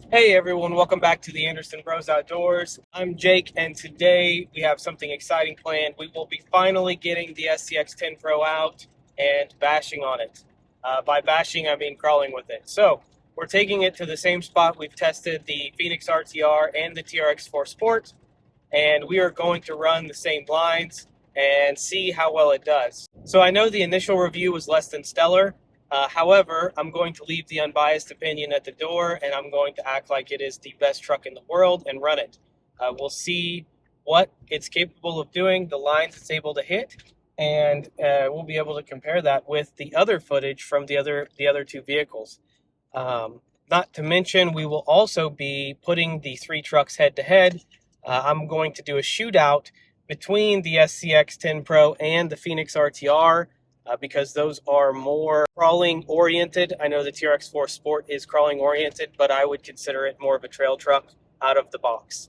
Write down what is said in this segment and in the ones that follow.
Hey everyone, welcome back to the Anderson Bros Outdoors. I'm Jake, and today we have something exciting planned. We will be finally getting the SCX10 Pro out and bashing on it. By bashing, I mean crawling with it. So we're taking it to the same spot we've tested the Phoenix RTR and the TRX4 Sport, and we are going to run the same blinds and see how well it does. So I know the initial review was less than stellar. However, I'm going to leave the unbiased opinion at the door, and I'm going to act like it is the best truck in the world and run it. We'll see what it's capable of doing, the lines it's able to hit, and we'll be able to compare that with the other footage from the other two vehicles. Not to mention, we will also be putting the three trucks head to head. I'm going to do a shootout between the SCX10 Pro and the Phoenix RTR. Because those are more crawling oriented. I know the TRX4 Sport is crawling oriented, but I would consider it more of a trail truck out of the box.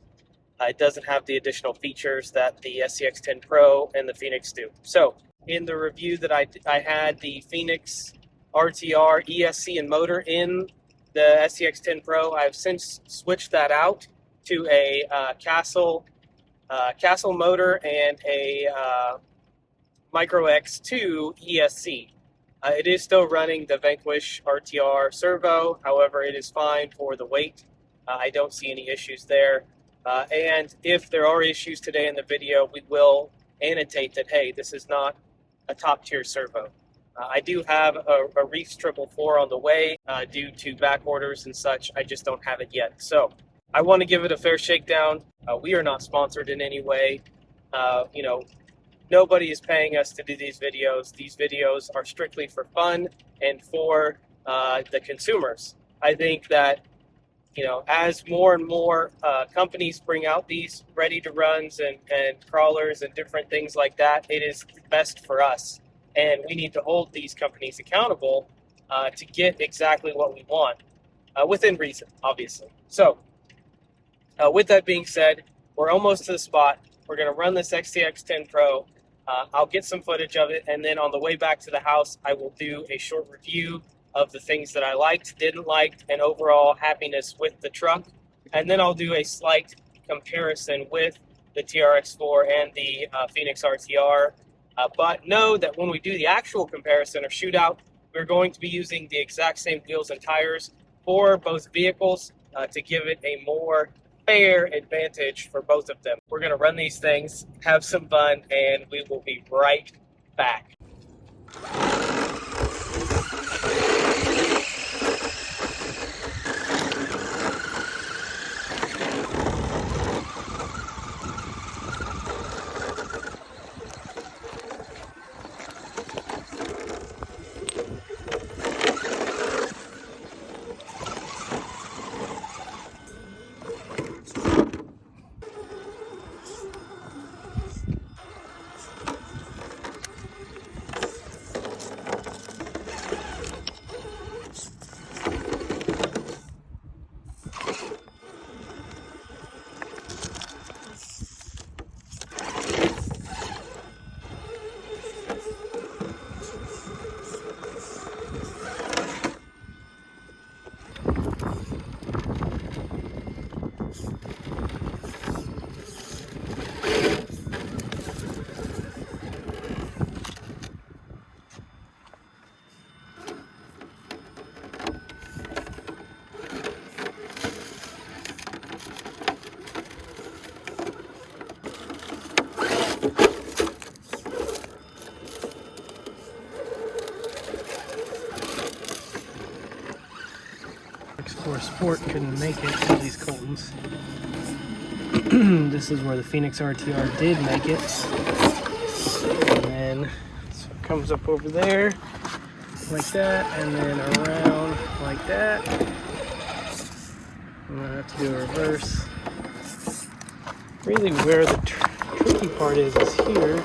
It doesn't have the additional features that the SCX10 Pro and the Phoenix do. So in the review that I had the Phoenix RTR ESC and motor in the SCX10 Pro. I've since switched that out to a Castle motor and a Micro X2 ESC. It is still running the Vanquish RTR servo, however, it is fine for the weight. I don't see any issues there. And if there are issues today in the video, we will annotate that, hey, this is not a top tier servo. I do have a Reefs 444 on the way due to back orders and such. I just don't have it yet. So I want to give it a fair shakedown. We are not sponsored in any way. Nobody is paying us to do these videos. These videos are strictly for fun and for the consumers. I think that, as more and more companies bring out these ready-to-runs and crawlers and different things like that, it is best for us. And we need to hold these companies accountable to get exactly what we want, within reason, obviously. So, with that being said, we're almost to the spot. We're going to run this SCX10 Pro. I'll get some footage of it, and then on the way back to the house, I will do a short review of the things that I liked, didn't like, and overall happiness with the truck. And then I'll do a slight comparison with the TRX4 and the Phoenix RTR. But know that when we do the actual comparison or shootout, we're going to be using the exact same wheels and tires for both vehicles to give it a more fair advantage for both of them. We're going to run these things, have some fun, and we will be right back. X4 Sport couldn't make it to these Coltons. This is where the Phoenix RTR did make it. And then so it comes up over there like that, and then around like that. I'm gonna have to do a reverse. Really where the tricky part is here,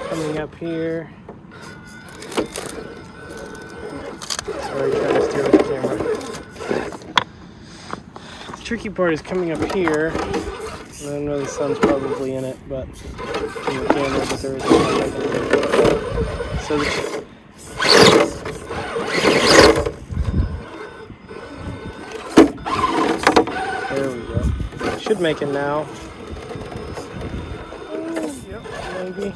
coming up here. Sorry, trying to steer with the camera. The tricky part is coming up here. I don't know, the sun's probably in it, but in the camera, but there is so should make it now. Yep, maybe.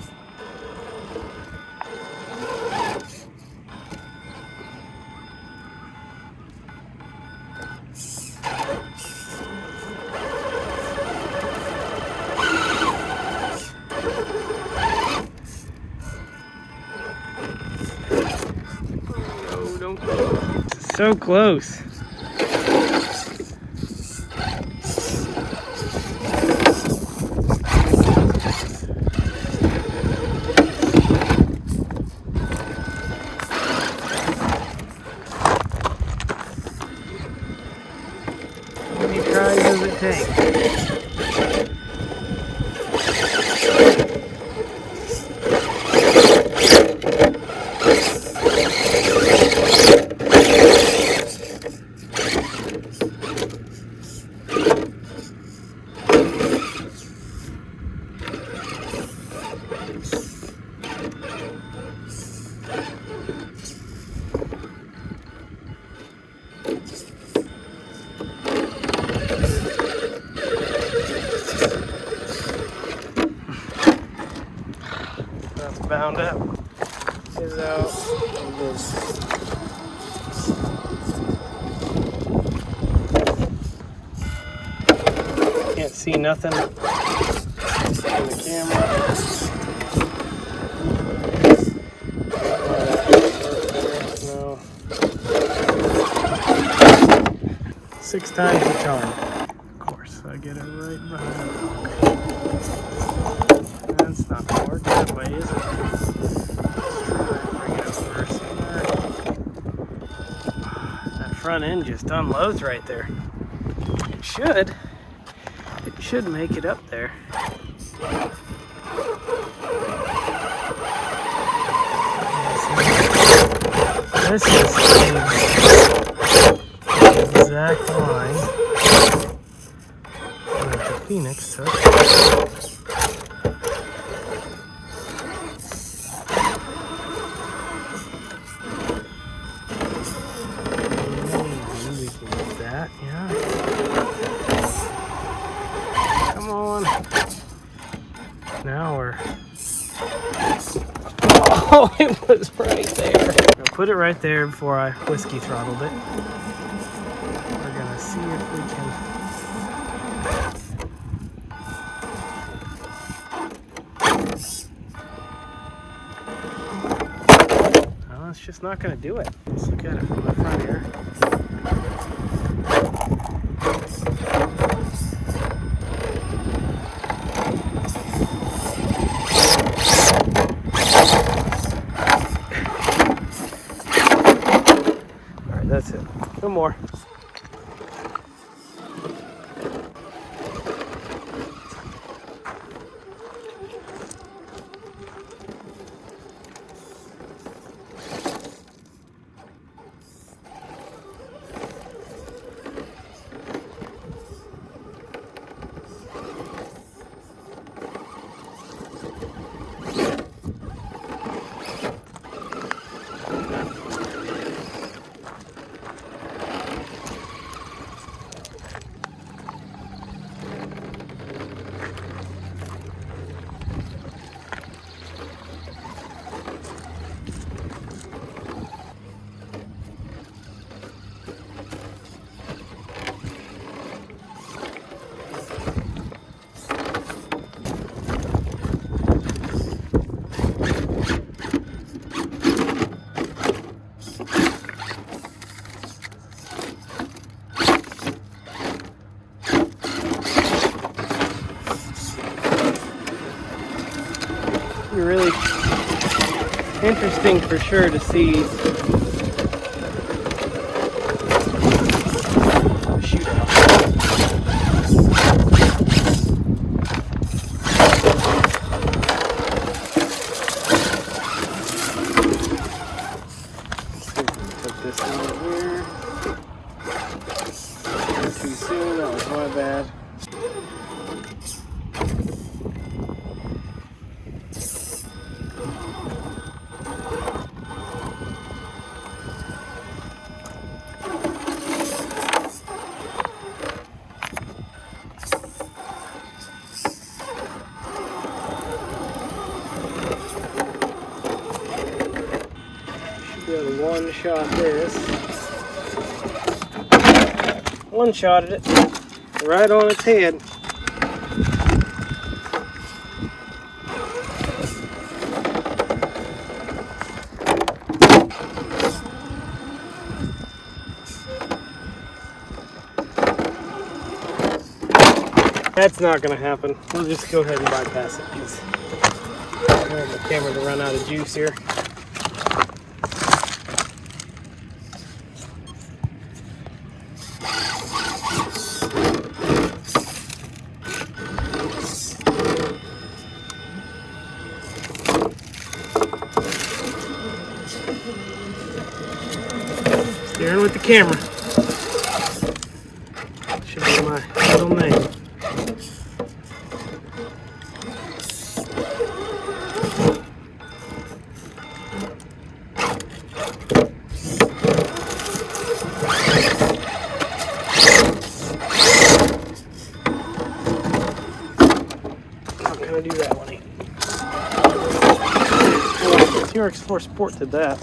Oh, don't go. So close. How many tries does it take? That's bound up. Is out. Can't see nothing in the camera. No. 6 times the charm. Of course, I get it right behind the hook. That's not gonna work that way, is it? Let's try and bring it over somewhere. That front end just unloads right there. It should make it up there. This is the exact line that the Phoenix took. Maybe we can get that, yeah. Come on. Now we're... Oh, it was right there. I'll put it right there before I whiskey throttled it. We're gonna see if we can... Well, it's just not gonna do it. Let's look at it from the front here. That's it. No more. Really interesting for sure to see the shootout. Put this in here. Too soon, that was my bad. Just one-shot this. One-shotted it right on its head. That's not going to happen. We'll just go ahead and bypass it because I want the camera to run out of juice here. Steering with the camera. Should be my middle name. How can I do that one? TRX4 Sport did that.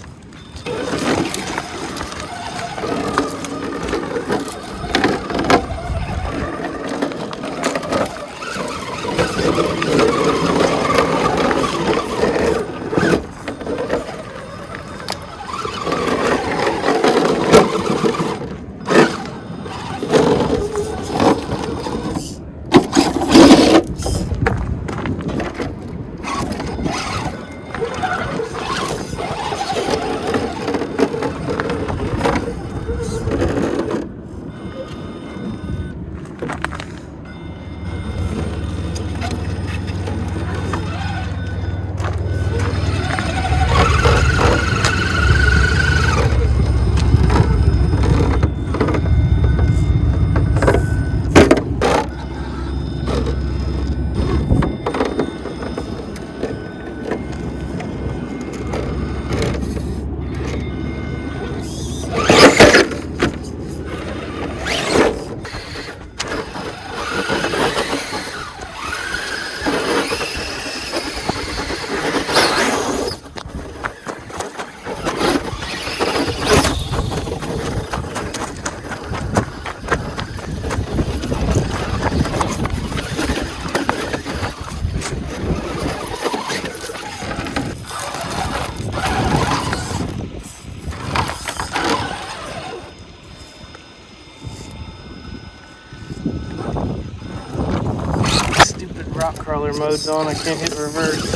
Rock crawler mode's on. I can't hit reverse.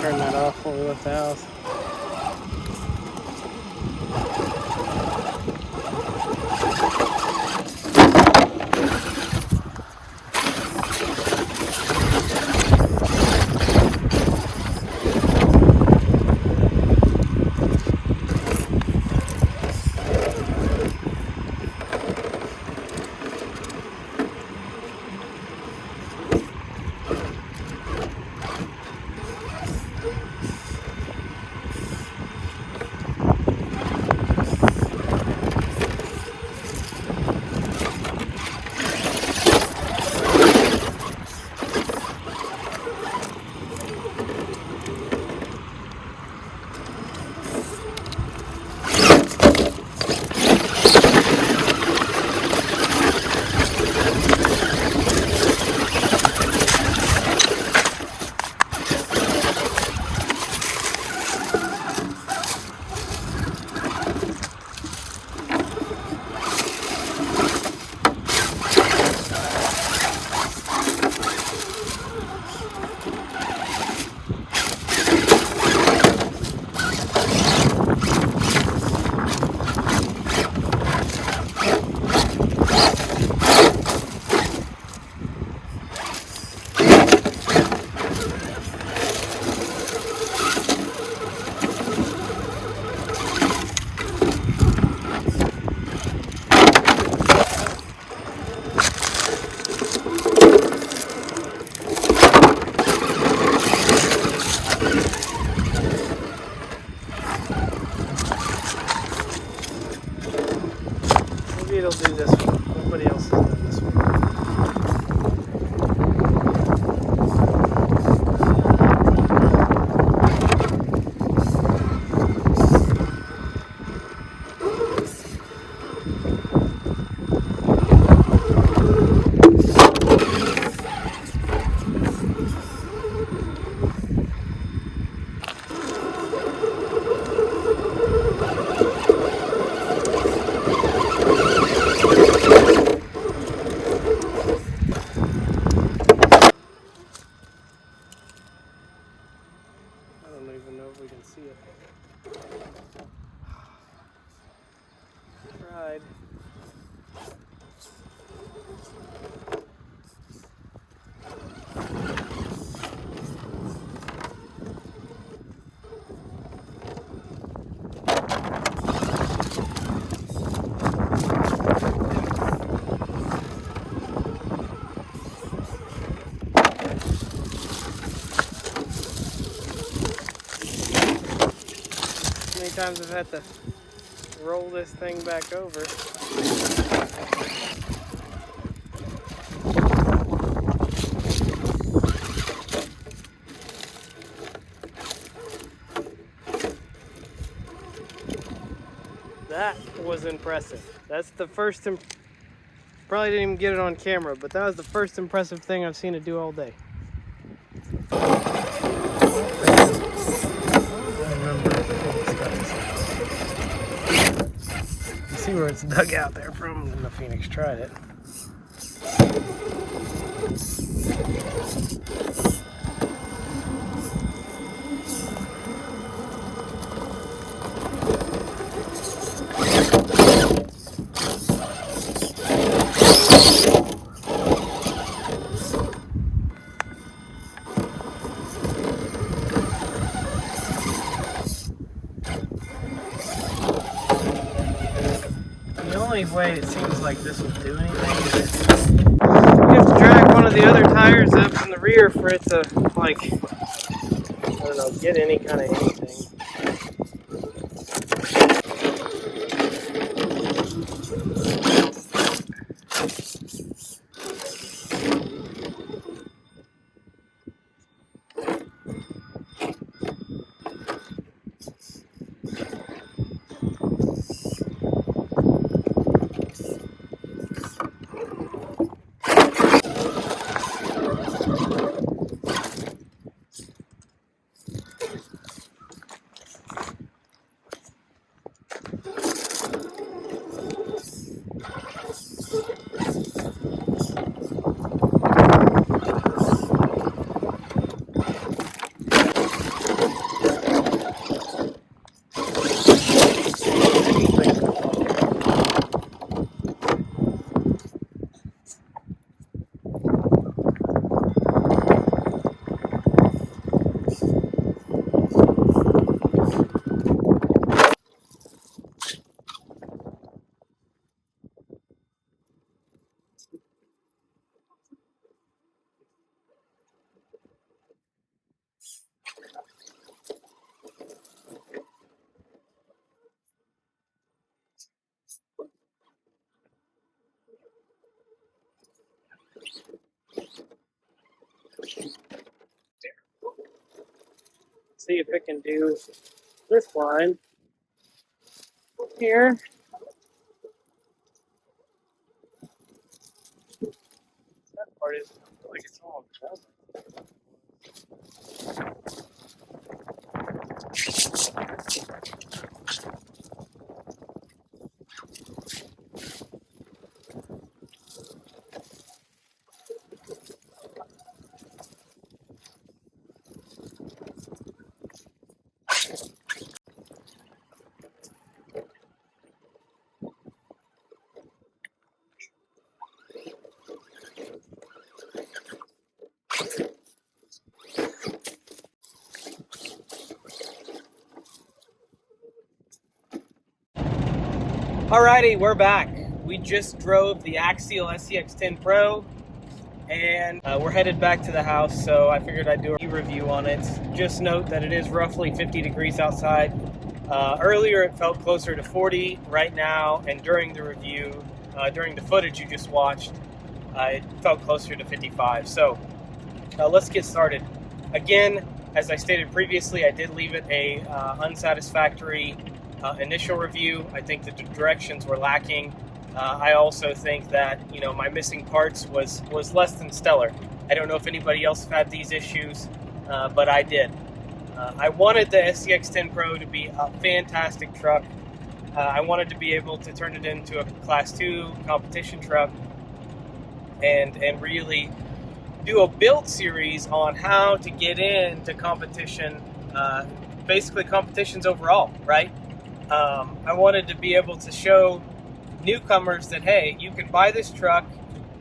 Turn that off when we left the house. you can see it. Tried. Many times I've had to roll this thing back over. That was impressive. That's the first, probably didn't even get it on camera, but that was the first impressive thing I've seen it do all day. See where it's dug out there from when the Phoenix tried it. The only way it seems like this will do anything is you have to drag one of the other tires up in the rear for it to, like, I don't know, get any kind of anything. See if it can do this line here. That part is like it's all done. Alrighty, we're back. We just drove the Axial SCX10 Pro and we're headed back to the house, so I figured I'd do a review on it. Just note that it is roughly 50 degrees outside. Earlier it felt closer to 40. Right now, and during the review, during the footage you just watched, it felt closer to 55. So let's get started. Again, as I stated previously, I did leave it a unsatisfactory initial review. I think that the directions were lacking. I also think that, you know, my missing parts was less than stellar. I don't know if anybody else had these issues, but I did. I wanted the SCX10 Pro to be a fantastic truck. I wanted to be able to turn it into a Class 2 competition truck and really do a build series on how to get into competition basically competitions overall, right? I wanted to be able to show newcomers that, hey, you can buy this truck,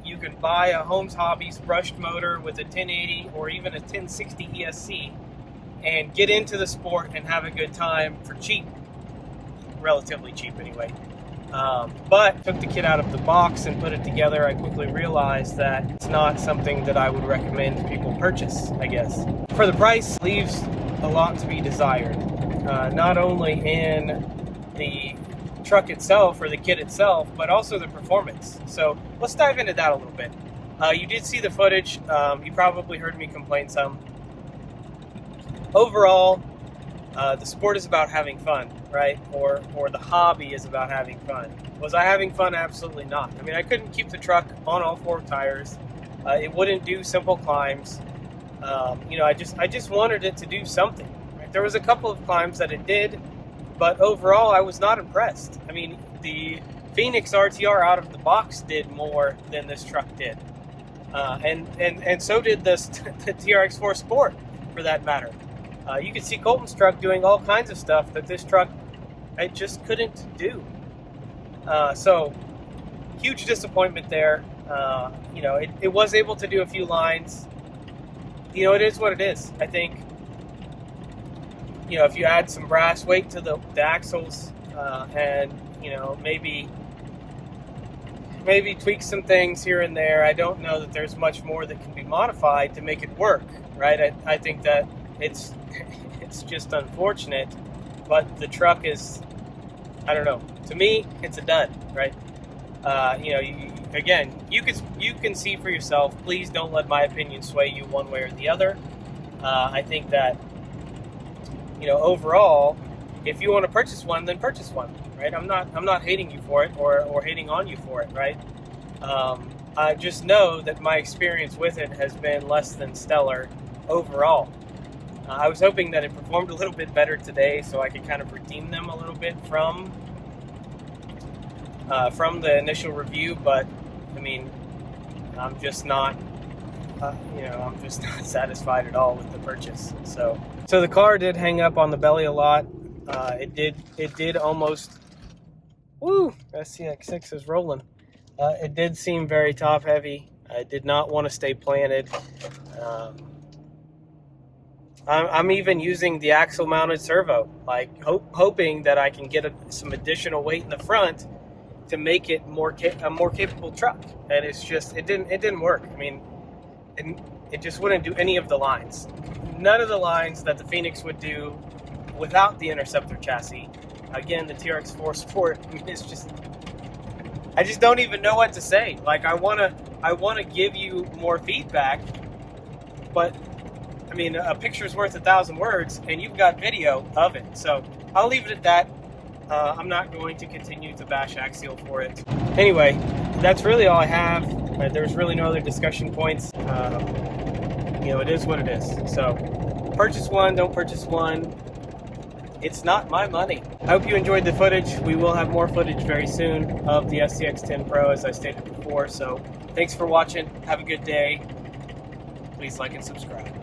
you can buy a Holmes Hobbies brushed motor with a 1080 or even a 1060 ESC and get into the sport and have a good time for cheap, relatively cheap anyway. But took the kit out of the box and put it together. I quickly realized that it's not something that I would recommend people purchase, I guess. For the price, leaves a lot to be desired. Not only in the truck itself or the kit itself, but also the performance. So let's dive into that a little bit. You did see the footage. You probably heard me complain some. Overall, the sport is about having fun, right? Or the hobby is about having fun. Was I having fun? Absolutely not. I mean, I couldn't keep the truck on all four tires. It wouldn't do simple climbs. I just wanted it to do something. Right? There was a couple of climbs that it did, but overall, I was not impressed. I mean, the Phoenix RTR out of the box did more than this truck did, and so did the TRX4 Sport, for that matter. You could see Colton's truck doing all kinds of stuff that this truck, it just couldn't do. So, huge disappointment there. It was able to do a few lines. It is what it is. I think, if you add some brass weight to the axles and, maybe tweak some things here and there, I don't know that there's much more that can be modified to make it work, right? I think that it's just unfortunate, but the truck is, I don't know, to me it's a dud, right? You can see for yourself. Please don't let my opinion sway you one way or the other. I think that overall, if you want to purchase one, then purchase one, right? I'm not hating you for it or hating on you for it, right? I just know that my experience with it has been less than stellar overall. I was hoping that it performed a little bit better today, so I could kind of redeem them a little bit from the initial review. But I mean, I'm just not, I'm just not satisfied at all with the purchase. So the car did hang up on the belly a lot. It did almost. Woo! SCX6 is rolling. It did seem very top heavy. I did not want to stay planted. I'm even using the axle mounted servo, like hoping that I can get some additional weight in the front to make it a more capable truck. And it didn't work. I mean, it just wouldn't do any of the lines. None of the lines that the Phoenix would do without the Interceptor chassis. Again, the TRX4 Sport is just, I just don't even know what to say. Like, I want to give you more feedback, but I mean, a picture's worth 1,000 words, and you've got video of it. So I'll leave it at that. I'm not going to continue to bash Axial for it. Anyway, that's really all I have. There's really no other discussion points. It is what it is. So purchase one, don't purchase one. It's not my money. I hope you enjoyed the footage. We will have more footage very soon of the SCX10 Pro, as I stated before. So thanks for watching. Have a good day. Please like and subscribe.